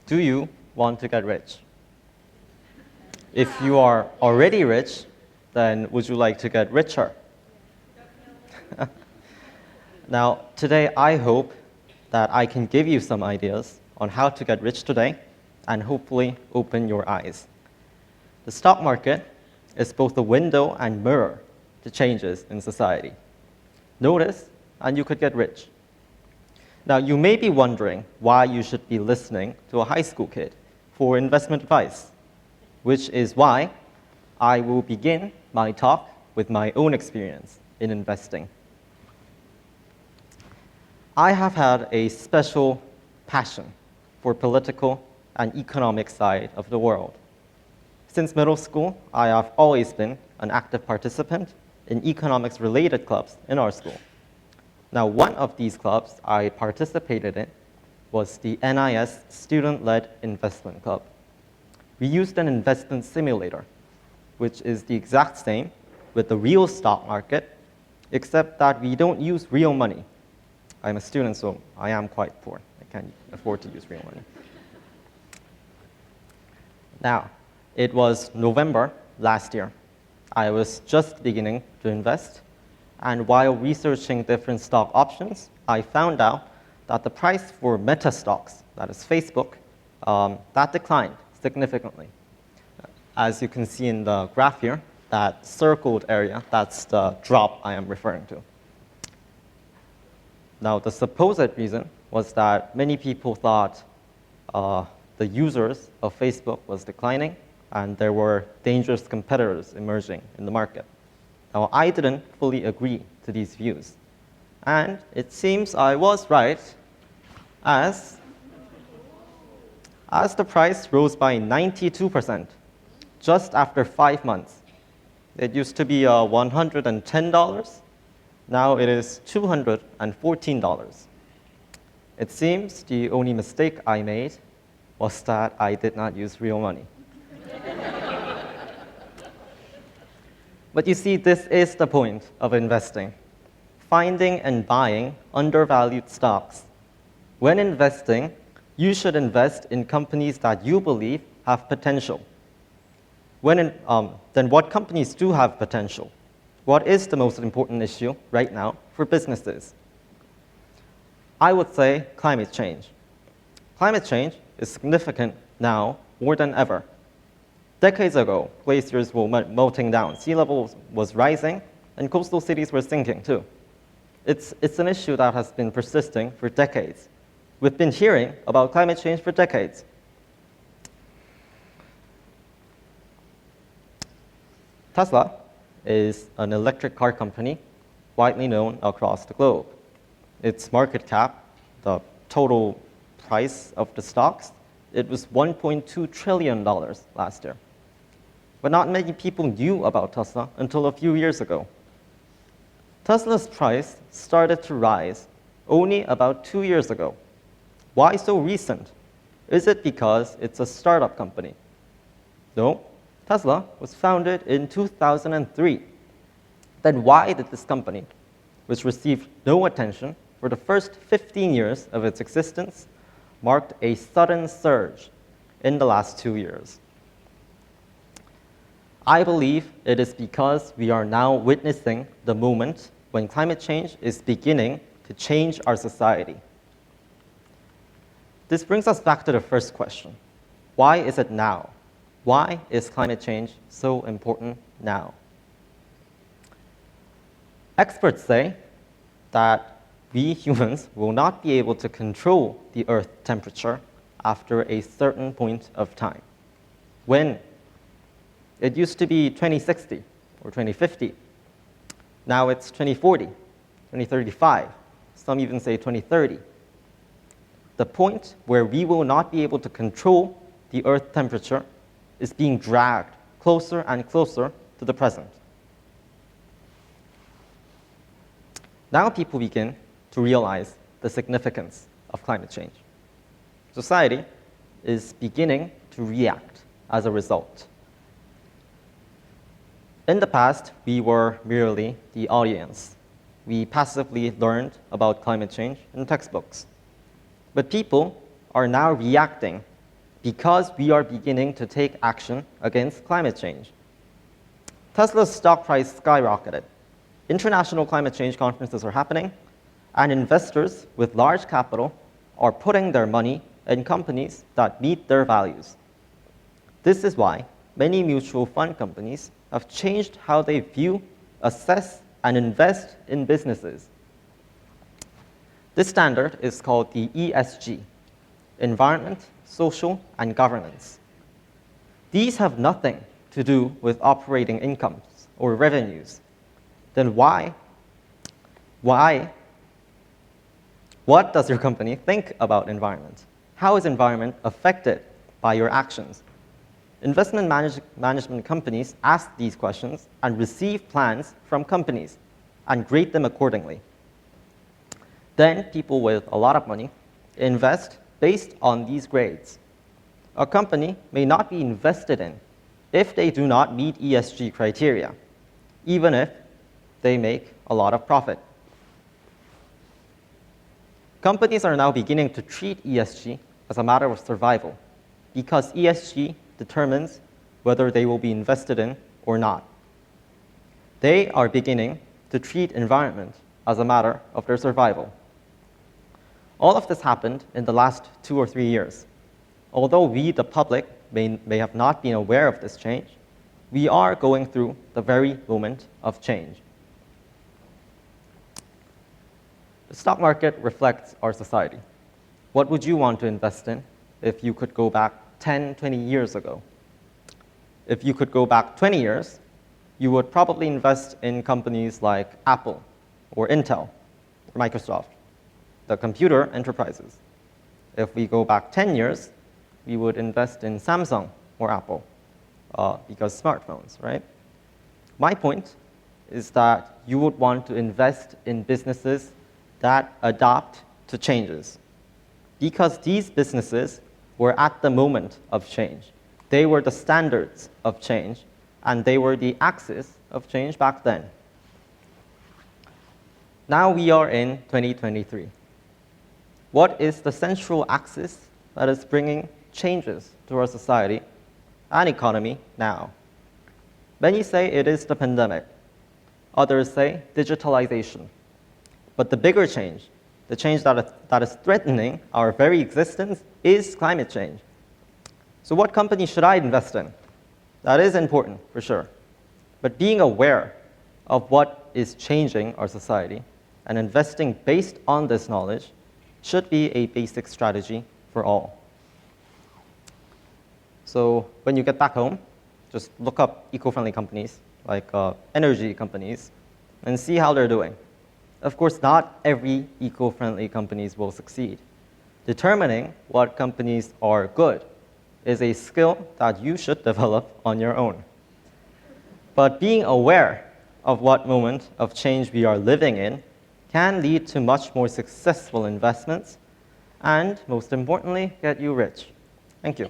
Do you want to get rich? If you are already rich, then would you like to get richer? Now, today I hope that I can give you some ideas on how to get rich today and hopefully open your eyes. The stock market is both a window and mirror to changes in society. Notice, and you could get rich. Now, you may be wondering why you should be listening to a high school kid for investment advice, which is why I will begin my talk with my own experience in investing. I have had a special passion for political and economic side of the world. Since middle school, I have always been an active participant in economics-related clubs in our school. Now, one of these clubs I participated in was the NIS Student-Led Investment Club. We used an investment simulator, which is the exact same with the real stock market, except that we don't use real money. I'm a student, so I am quite poor. I can't afford to use real money. Now, it was November last year. I was just beginning to invest, and while researching different stock options, I found out that the price for Meta stocks, that is Facebook, that declined significantly. As you can see in the graph here, that circled area, that's the drop I am referring to. Now, the supposed reason was that many people thought the users of Facebook was declining, and there were dangerous competitors emerging in the market. Now, I didn't fully agree to these views. And it seems I was right, as the price rose by 92% just after 5 months. It used to be $110. Now it is $214. It seems the only mistake I made was that I did not use real money. But you see, this is the point of investing: finding and buying undervalued stocks. When investing, you should invest in companies that you believe have potential. Then what companies do have potential? What is the most important issue right now for businesses? I would say climate change. Climate change is significant now more than ever. Decades ago, glaciers were melting down, sea level was rising, and coastal cities were sinking too. It's an issue that has been persisting for decades. We've been hearing about climate change for decades. Tesla is an electric car company widely known across the globe. Its market cap, the total price of the stocks, it was $1.2 trillion last year. But not many people knew about Tesla until a few years ago. Tesla's price started to rise only about 2 years ago. Why so recent? Is it because it's a startup company? No, Tesla was founded in 2003. Then why did this company, which received no attention for the first 15 years of its existence, marked a sudden surge in the last 2 years? I believe it is because we are now witnessing the moment when climate change is beginning to change our society. This brings us back to the first question. Why is it now? Why is climate change so important now? Experts say that we humans will not be able to control the Earth's temperature after a certain point of time. When? It used to be 2060 or 2050. Now it's 2040, 2035. Some even say 2030. The point where we will not be able to control the Earth's temperature is being dragged closer and closer to the present. Now people begin to realize the significance of climate change. Society is beginning to react as a result. In the past, we were merely the audience. We passively learned about climate change in textbooks. But people are now reacting because we are beginning to take action against climate change. Tesla's stock price skyrocketed. International climate change conferences are happening, and investors with large capital are putting their money in companies that meet their values. This is why many mutual fund companies have changed how they view, assess, and invest in businesses. This standard is called the ESG, Environment, Social, and Governance. These have nothing to do with operating incomes or revenues. Then what does your company think about environment? How is environment affected by your actions? Investment management companies ask these questions and receive plans from companies and grade them accordingly. Then people with a lot of money invest based on these grades. A company may not be invested in if they do not meet ESG criteria, even if they make a lot of profit. Companies are now beginning to treat ESG as a matter of survival because ESG determines whether they will be invested in or not. They are beginning to treat environment as a matter of their survival. All of this happened in the last 2 or 3 years. Although we, the public, may have not been aware of this change, we are going through the very moment of change. The stock market reflects our society. What would you want to invest in if you could go back 10, 20 years ago? If you could go back 20 years, you would probably invest in companies like Apple or Intel or Microsoft, the computer enterprises. If we go back 10 years, we would invest in Samsung or Apple because smartphones, right? My point is that you would want to invest in businesses that adapt to changes because these businesses were at the moment of change. They were the standards of change, and they were the axis of change back then. Now we are in 2023. What is the central axis that is bringing changes to our society and economy now? Many say it is the pandemic. Others say digitalization. But the bigger change, the change that is threatening our very existence, is climate change. So what company should I invest in? That is important, for sure. But being aware of what is changing our society and investing based on this knowledge should be a basic strategy for all. So when you get back home, just look up eco-friendly companies, like energy companies, and see how they're doing. Of course, not every eco-friendly companies will succeed. Determining what companies are good is a skill that you should develop on your own. But being aware of what moment of change we are living in can lead to much more successful investments and, most importantly, get you rich. Thank you.